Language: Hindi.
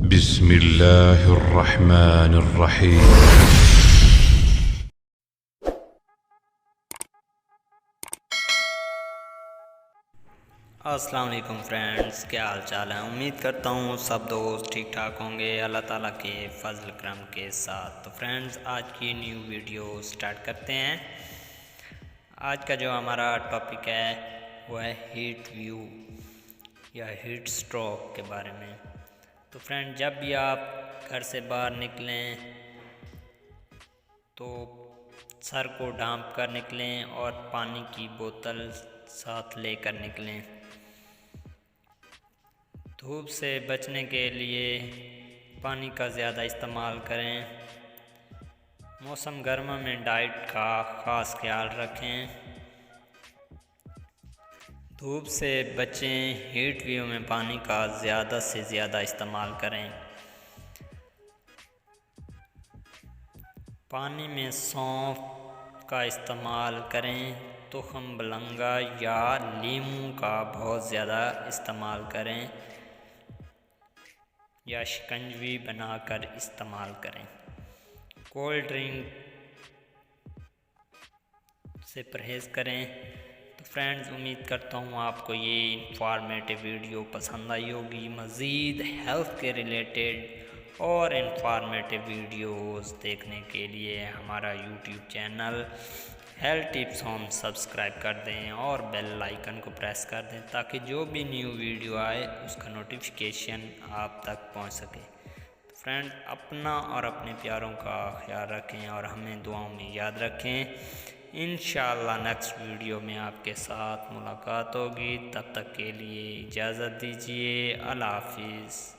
बिस्मिल्लाहिर्रहमानिर्रहीम। अस्सलाम वालेकुम फ्रेंड्स, क्या हाल चाल है। उम्मीद करता हूँ सब दोस्त ठीक ठाक होंगे अल्लाह ताला के फजल करम के साथ। तो फ्रेंड्स, आज की न्यू वीडियो स्टार्ट करते हैं। आज का जो हमारा टॉपिक है वो है हीट व्यू या हीट स्ट्रोक के बारे में। तो फ्रेंड, जब भी आप घर से बाहर निकलें तो सर को ढांप कर निकलें और पानी की बोतल साथ लेकर निकलें। धूप से बचने के लिए पानी का ज़्यादा इस्तेमाल करें। मौसम गर्मा में डाइट का ख़ास ख्याल रखें। धूप से बचें। हीट व्यू में पानी का ज़्यादा से ज़्यादा इस्तेमाल करें। पानी में सौंफ का इस्तेमाल करें। तुखम बलंगा या लीमू का बहुत ज़्यादा इस्तेमाल करें या शिकंजवी बनाकर इस्तेमाल करें। कोल्ड ड्रिंक से परहेज़ करें। तो फ्रेंड्स, उम्मीद करता हूँ आपको ये इंफॉर्मेटिव वीडियो पसंद आई होगी। मज़ीद हेल्थ के रिलेटेड और इंफॉर्मेटिव वीडियोस देखने के लिए हमारा YouTube channel health tips home subscribe कर दें और बेल आइकन को प्रेस कर दें ताकि जो भी न्यू वीडियो आए उसका नोटिफिकेशन आप तक पहुंच सके। तो फ्रेंड्स, अपना और अपने प्यारों का ख्याल रखें और हमें दुआओं में याद रखें। इंशाअल्लाह नेक्स्ट वीडियो में आपके साथ मुलाकात होगी। तब तक के लिए इजाज़त दीजिए। अल्लाह हाफिज़।